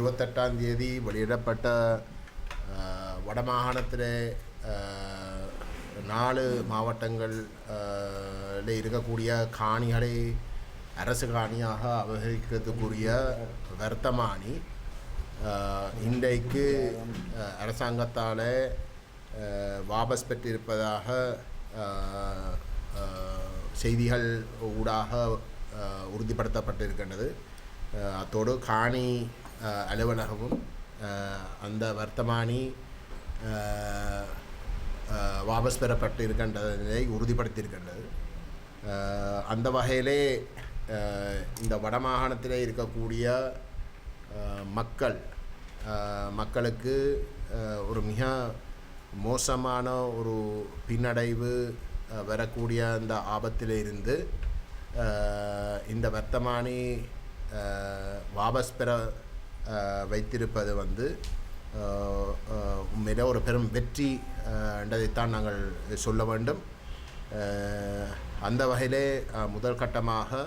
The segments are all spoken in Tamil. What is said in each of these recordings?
28ஆம் தேதி வெளியிடப்பட்ட வடமாகாணத்திலே 4 மாவட்டங்களில் இருக்கக்கூடிய காணிகளை அரசு காணியாக அபகரிக்கிறதுக்குரிய வர்த்தமானி இன்றைக்கு அரசாங்கத்தால் வாபஸ் பெற்றிருப்பதாக செய்திகள் ஊடாக உறுதிப்படுத்தப்பட்டிருக்கின்றது. அத்தோடு காணி அலுவலகமும் அந்த வர்த்தமானி வாபஸ் பெறப்பட்டு இருக்கின்றதை உறுதிப்படுத்தியிருக்கின்றது. அந்த வகையிலே இந்த வடமாகாணத்திலே இருக்கக்கூடிய மக்களுக்கு ஒரு மிக மோசமான ஒரு பின்னடைவு வரக்கூடிய அந்த ஆபத்தில் இருந்து இந்த வர்த்தமானி வாபஸ் பெற வைத்திருப்பது உண்மையிலே ஒரு பெரும் வெற்றி என்றதைத்தான் நாங்கள் சொல்ல வேண்டும். அந்த வகையிலே முதல் கட்டமாக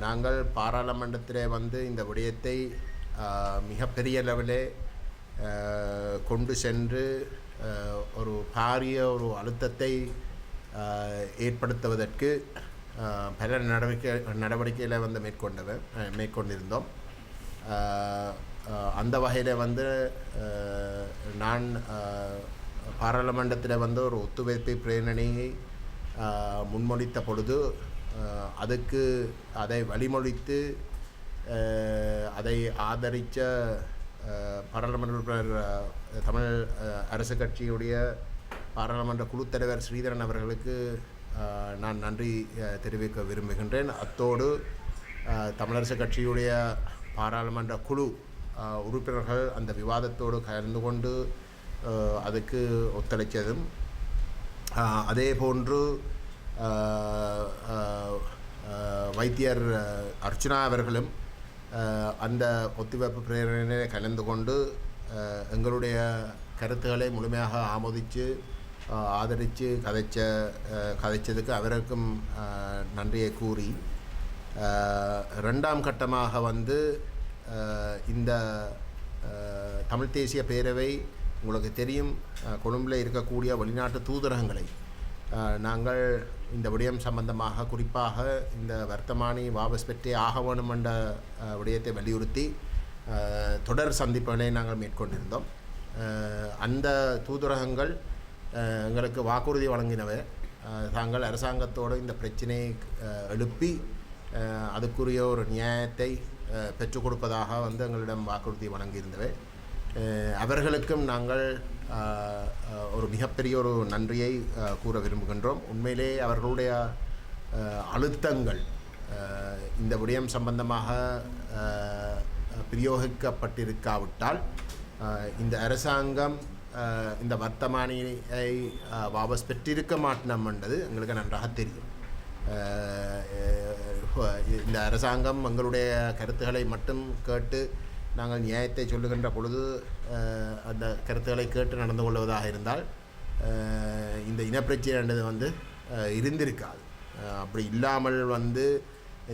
நாங்கள் பாராளுமன்றத்திலே இந்த விடயத்தை மிகப்பெரிய லெவலே கொண்டு சென்று ஒரு பாரிய ஒரு அழுத்தத்தை ஏற்படுத்துவதற்கு பல நடவடிக்கைகளை மேற்கொண்டிருந்தோம். அந்த வகையில் நான் பாராளுமன்றத்தில் ஒரு ஒத்துழைப்பு பிரேரணையை முன்மொழித்த பொழுது அதை வழிமொழித்து அதை ஆதரித்த பாராளுமன்ற உறுப்பினர் தமிழ் அரசு கட்சியுடைய பாராளுமன்ற குழுத் தலைவர் ஸ்ரீதரன் அவர்களுக்கு நான் நன்றி தெரிவிக்க விரும்புகின்றேன். அத்தோடு தமிழரசு கட்சியுடைய பாராளுமன்ற குழு உறுப்பினர்கள் அந்த விவாதத்தோடு கலந்து கொண்டு அதுக்கு ஒத்துழைத்ததும், அதே போன்று வைத்தியர் அர்ச்சுனா அவர்களும் அந்த ஒத்துழைப்பு பிரேரணையை கலந்து கொண்டு எங்களுடைய கருத்துக்களை முழுமையாக ஆமோதித்து ஆதரித்து கதைச்சதுக்கு அவருக்கும் நன்றியை கூறி, 2ஆம் கட்டமாக இந்த தமிழ் தேசிய பேரவை உங்களுக்கு தெரியும், கொழும்பில் இருக்கக்கூடிய வெளிநாட்டு தூதரகங்களை நாங்கள் இந்த விடயம் சம்பந்தமாக குறிப்பாக இந்த வர்த்தமானி வாபஸ் பெற்றே ஆக வேணும் என்ற விடயத்தை வலியுறுத்தி தொடர் சந்திப்புகளை நாங்கள் மேற்கொண்டிருந்தோம். அந்த தூதரகங்கள் எங்களுக்கு வாக்குறுதி வழங்கினவை தாங்கள் அரசாங்கத்தோடு இந்த பிரச்சனையை எழுப்பி அதுக்குரிய ஒரு நியாயத்தை பெற்றுக் கொடுப்பதாக எங்களிடம் வாக்குறுதி வழங்கியிருந்தவை. அவர்களுக்கும் நாங்கள் ஒரு மிகப்பெரிய ஒரு நன்றியை கூற விரும்புகின்றோம். உண்மையிலே அவர்களுடைய அழுத்தங்கள் இந்த விடயம் சம்பந்தமாக பிரயோகிக்கப்பட்டிருக்காவிட்டால் இந்த அரசாங்கம் இந்த வர்த்தமானியை வாபஸ் பெற்றிருக்க மாட்டோம் என்றது எங்களுக்கு நன்றாக தெரியும். இந்த அரசாங்கம் எங்களுடைய கருத்துக்களை மட்டும் கேட்டு நாங்கள் நியாயத்தை சொல்லுகின்ற பொழுது அந்த கருத்துக்களை கேட்டு நடந்து கொள்வதாக இருந்தால் இந்த இனப்பிரச்சனை என்றது இருந்திருக்காது. அப்படி இல்லாமல்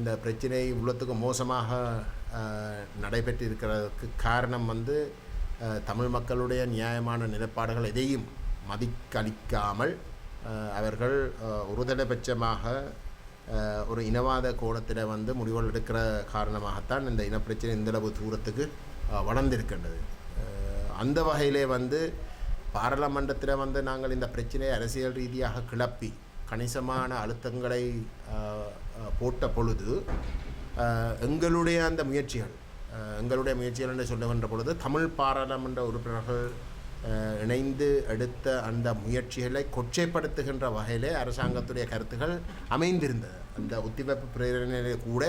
இந்த பிரச்சனை உள்ளத்துக்கு மோசமாக நடைபெற்று இருக்கிறதுக்கு காரணம் தமிழ் மக்களுடைய நியாயமான நிலைப்பாடுகள் எதையும் மதிக்களிக்காமல் அவர்கள் ஒருதலைபட்சமாக ஒரு இனவாத கோணத்தில் முடிவுகள் எடுக்கிற காரணமாகத்தான் இந்த இனப்பிரச்சனை இந்தளவு தூரத்துக்கு வளர்ந்திருக்கின்றது. அந்த வகையிலே பாராளுமன்றத்தில் நாங்கள் இந்த பிரச்சனையை அரசியல் ரீதியாக கிளப்பி கணிசமான அழுத்தங்களை போட்ட பொழுது எங்களுடைய அந்த முயற்சிகள் என்று சொல்லுகின்ற பொழுது தமிழ் பாராளுமன்ற உறுப்பினர்கள் இணைந்து எடுத்த அந்த முயற்சிகளை கொச்சைப்படுத்துகின்ற வகையிலே அரசாங்கத்துடைய கருத்துக்கள் அமைந்திருந்தது. அந்த ஒத்திவைப்பு பிரேரணையிலே கூட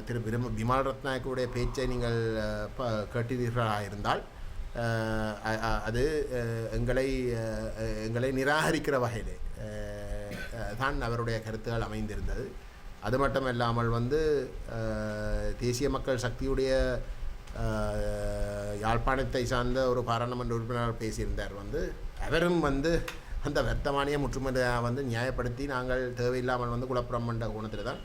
திரு விமல் ரத்நாயக்கருடைய பேச்சை நீங்கள் கேட்டீர்களாக இருந்தால் அது எங்களை நிராகரிக்கிற வகையிலே தான் அவருடைய கருத்துக்கள் அமைந்திருந்தது. அது மட்டுமல்லாமல் தேசிய மக்கள் சக்தியுடைய யாழ்ப்பாணத்தை சார்ந்த ஒரு பாராளுமன்ற உறுப்பினர் பேசியிருந்தார். அவரும் அந்த வர்த்தமானியை முற்றுமுறையாக நியாயப்படுத்தி நாங்கள் தேவையில்லாமல் குழப்பம் என்ற கோணத்தில் தான்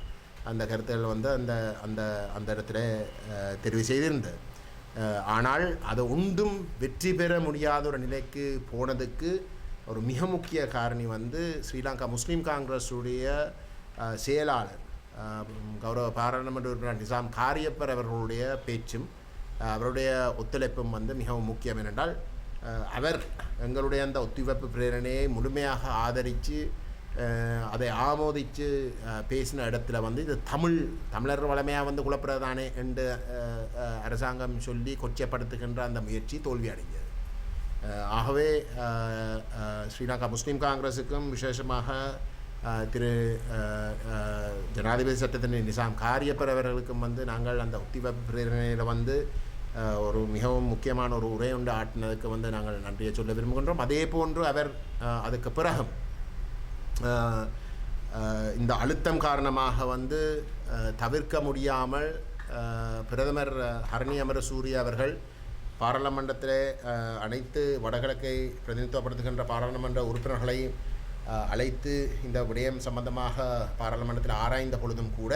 அந்த கருத்துக்கள் வந்து அந்த அந்த அந்த இடத்துல தெரிவு செய்திருந்தது. ஆனால் அது ஒன்றும் வெற்றி பெற முடியாத ஒரு நிலைக்கு போனதுக்கு ஒரு மிக முக்கிய காரணி வந்து ஸ்ரீலங்கா முஸ்லீம் காங்கிரஸுடைய செயலாளர் கௌரவ பாராளுமன்ற உறுப்பினர் நிசாம் காரியப்பர் அவர்களுடைய பேச்சும் அவருடைய ஒத்துழைப்பும் வந்து மிகவும் முக்கியம். என்றால் அவர் எங்களுடைய அந்த ஒத்துழைப்பு பிரேரணையை முழுமையாக ஆதரித்து அதை ஆமோதித்து பேசின இடத்துல வந்து இது தமிழர் வளமையாக வந்து குழப்பறதானே என்று அரசாங்கம் சொல்லி கொச்சைப்படுத்துகின்ற அந்த முயற்சி தோல்வி அடைந்தது. ஆகவே ஸ்ரீலங்கா முஸ்லீம் காங்கிரஸுக்கும் விசேஷமாக திரு ஜனாதிபதி சட்டத்தின் நிசாம் காரியப்பர் அவர்களுக்கும் வந்து நாங்கள் அந்த ஒத்திவைப்பு பிரேரணையில் வந்து ஒரு மிகவும் முக்கியமான ஒரு உரை ஒன்று ஆட்டினதுக்கு வந்து நாங்கள் நன்றியை சொல்ல விரும்புகின்றோம். அதே போன்று அவர் அதுக்கு பிறகும் இந்த அழுத்தம் காரணமாக வந்து தவிர்க்க முடியாமல் பிரதமர் ஹரணி அமரசூரிய அவர்கள் பாராளுமன்றத்திலே அனைத்து வடகிழக்கை பிரதிநிதித்துவப்படுத்துகின்ற பாராளுமன்ற உறுப்பினர்களை அழைத்து இந்த விடயம் சம்பந்தமாக பாராளுமன்றத்தில் ஆராய்ந்த பொழுதும் கூட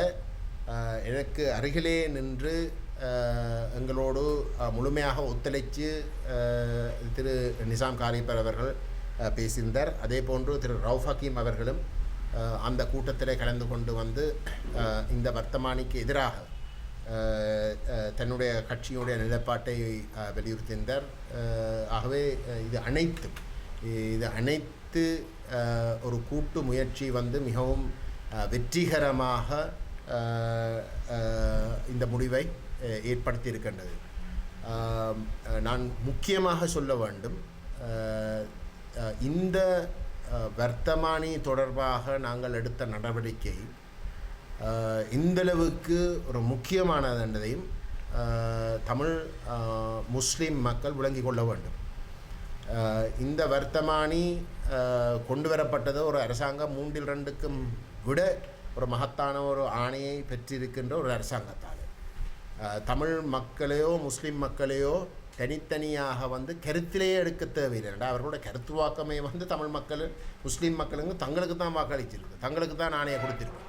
எனக்கு அருகிலே நின்று எங்களோடு முழுமையாக ஒத்துழைத்து திரு நிசாம் காரியப்பர் அவர்கள் பேசியிருந்தார். அதே போன்று திரு ரவுஃப் ஹக்கீம் அவர்களும் அந்த கூட்டத்திலே கலந்து கொண்டு வந்து இந்த வர்த்தமானிக்கு எதிராக தன்னுடைய கட்சியுடைய நிலைப்பாட்டை வலியுறுத்தியிருந்தார். ஆகவே இது அனைத்து ஒரு கூட்டு முயற்சி வந்து மிகவும் வெற்றிகரமாக இந்த முடிவை ஏற்படுத்தியிருக்கின்றது. நான் முக்கியமாக சொல்ல வேண்டும், இந்த வர்த்தமானி தொடர்பாக நாங்கள் எடுத்த நடவடிக்கை இந்தளவுக்கு ஒரு முக்கியமானது என்பதையும் தமிழ் முஸ்லீம் மக்கள் விளங்கி கொள்ள வேண்டும். இந்த வர்த்தமானி கொண்டு வரப்பட்டது ஒரு அரசாங்கம் 3/2க்கும் விட ஒரு மகத்தான ஒரு ஆணையை பெற்றிருக்கின்ற ஒரு அரசாங்கத்தால் தமிழ் மக்களையோ முஸ்லீம் மக்களையோ தனித்தனியாக வந்து கருத்திலேயே எடுக்க தேவையில்லை. அவர்களோட கருத்துவாக்கமே வந்து தமிழ் மக்கள் முஸ்லீம் மக்களுங்க தங்களுக்கு தான் வாக்களிச்சிருக்கு, தங்களுக்கு தான் ஆணையை கொடுத்திருக்கு.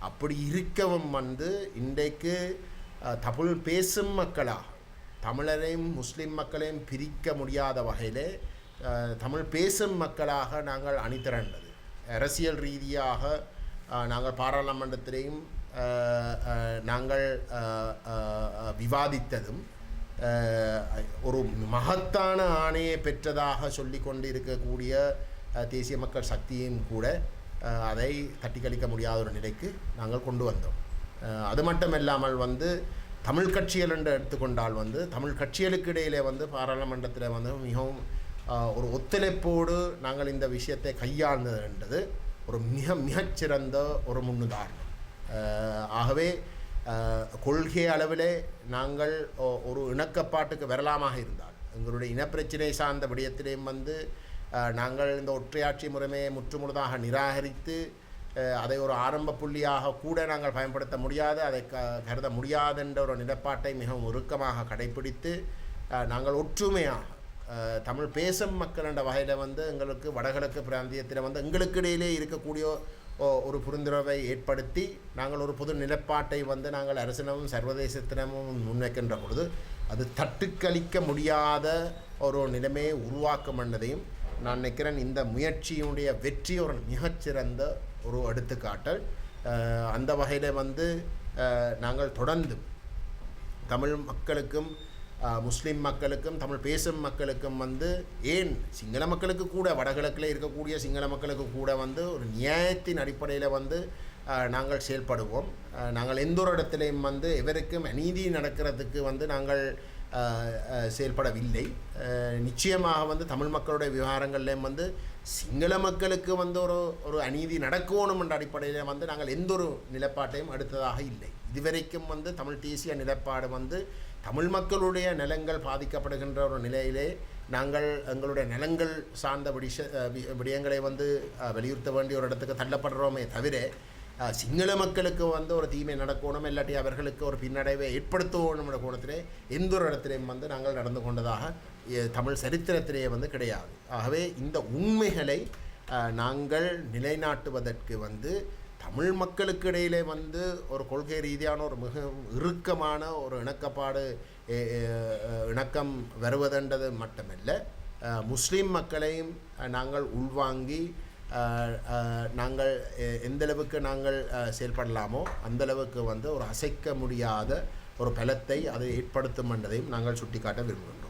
அப்படி இருக்கவும் வந்து இன்றைக்கு தமிழ் பேசும் மக்களாக தமிழரையும் முஸ்லீம் மக்களையும் பிரிக்க முடியாத வகையிலே தமிழ் பேசும் மக்களாக நாங்கள் அணிதிரண்டது. அரசியல் ரீதியாக நாங்கள் பாராளுமன்றத்திலேயும் நாங்கள் விவாதித்ததும் ஒரு மகத்தான ஆணையை பெற்றதாக சொல்லி கொண்டு இருக்கக்கூடிய தேசிய மக்கள் சக்தியும் கூட அதை தட்டி கழிக்க முடியாத ஒரு நிலைக்கு நாங்கள் கொண்டு வந்தோம். அது மட்டுமில்லாமல் வந்து தமிழ் கட்சிகள் என்று எடுத்துக்கொண்டால் வந்து தமிழ் கட்சிகளுக்கு இடையிலே வந்து பாராளுமன்றத்தில் வந்து மிகவும் ஒரு ஒத்துழைப்போடு நாங்கள் இந்த விஷயத்தை கையாண்டது என்றது ஒரு மிகச்சிறந்த ஒரு முன்னுதாரணம். ஆகவே கொள்கை அளவிலே நாங்கள் ஒரு இணக்கப்பாட்டுக்கு வரலாமாக இருந்தால் எங்களுடைய இனப்பிரச்சினை சார்ந்த விடயத்திலேயும் வந்து நாங்கள் இந்த ஒற்றையாட்சி முறைமையை முற்றுமுழுதாக நிராகரித்து அதை ஒரு ஆரம்ப புள்ளியாக கூட நாங்கள் பயன்படுத்த முடியாது, அதை கருத முடியாது என்ற ஒரு நிலைப்பாட்டை மிகவும் உருக்கமாக கடைப்பிடித்து நாங்கள் ஒற்றுமையாக தமிழ் பேசும் மக்கள் என்ற வகையில் வந்து எங்களுக்கு வடகிழக்கு பிராந்தியத்தில் வந்து எங்களுக்கு இடையிலே இருக்கக்கூடிய ஒரு புரிந்துணர்வை ஏற்படுத்தி நாங்கள் ஒரு பொது நிலைப்பாட்டை வந்து நாங்கள் அரசினமும் சர்வதேசத்தினமும் முன்வைக்கின்ற பொழுது அது தட்டுக்களிக்க முடியாத ஒரு நிலைமையை உருவாக்கும் என்பதையும் நான் நினைக்கிறேன். இந்த முயற்சியினுடைய வெற்றி ஒரு மிகச்சிறந்த ஒரு எடுத்துக்காட்டல். அந்த வகையில் வந்து நாங்கள் தொடர்ந்து தமிழ் மக்களுக்கும் முஸ்லீம் மக்களுக்கும் தமிழ் பேசும் மக்களுக்கும் வந்து ஏன் சிங்கள மக்களுக்கு கூட வடகிழக்கில் இருக்கக்கூடிய சிங்கள மக்களுக்கு கூட வந்து ஒரு நியாயத்தின் அடிப்படையில் வந்து நாங்கள் செயல்படுவோம். நாங்கள் எந்த ஒரு இடத்துலையும் வந்து எவருக்கும் அநீதி நடக்கிறதுக்கு வந்து நாங்கள் செயல்படவில்லை. நிச்சயமாக வந்து தமிழ் மக்களுடைய விவகாரங்கள்லேயும் வந்து சிங்கள மக்களுக்கு வந்து ஒரு அநீதி நடக்கணும் என்ற அடிப்படையில் வந்து நாங்கள் எந்த ஒரு நிலைப்பாட்டையும் எடுத்ததாக இல்லை. இதுவரைக்கும் வந்து தமிழ் தேசிய நிலைப்பாடு வந்து தமிழ் மக்களுடைய நிலங்கள் பாதிக்கப்படுகின்ற ஒரு நிலையிலே நாங்கள் எங்களுடைய நிலங்கள் சார்ந்த விடயங்களை வந்து வலியுறுத்த வேண்டிய ஒரு இடத்துக்கு தள்ளப்படுறோமே தவிர சிங்கள மக்களுக்கு வந்து ஒரு தீமை நடக்கணும் இல்லாட்டி அவர்களுக்கு ஒரு பின்னடைவை ஏற்படுத்தணும் என்ற கோணத்திலே எந்த ஒரு இடத்திலையும் வந்து நாங்கள் நடந்து கொண்டதாக தமிழ் சரித்திரத்திலேயே வந்து கிடையாது. ஆகவே இந்த உண்மைகளை நாங்கள் நிலைநாட்டுவதற்கு வந்து தமிழ் மக்களுக்கு இடையிலே வந்து ஒரு கொள்கை ரீதியான ஒரு மிக இறுக்கமான ஒரு இணக்கம் வருவதென்றது மட்டுமல்ல, முஸ்லீம் மக்களையும் நாங்கள் உள்வாங்கி நாங்கள் எந்தளவுக்கு நாங்கள் செயல்படலாமோ அந்தளவுக்கு வந்து ஒரு அசைக்க முடியாத ஒரு பலத்தை அதை ஏற்படுத்தும் என்றதையும் நாங்கள் சுட்டிக்காட்ட விரும்புகின்றோம்.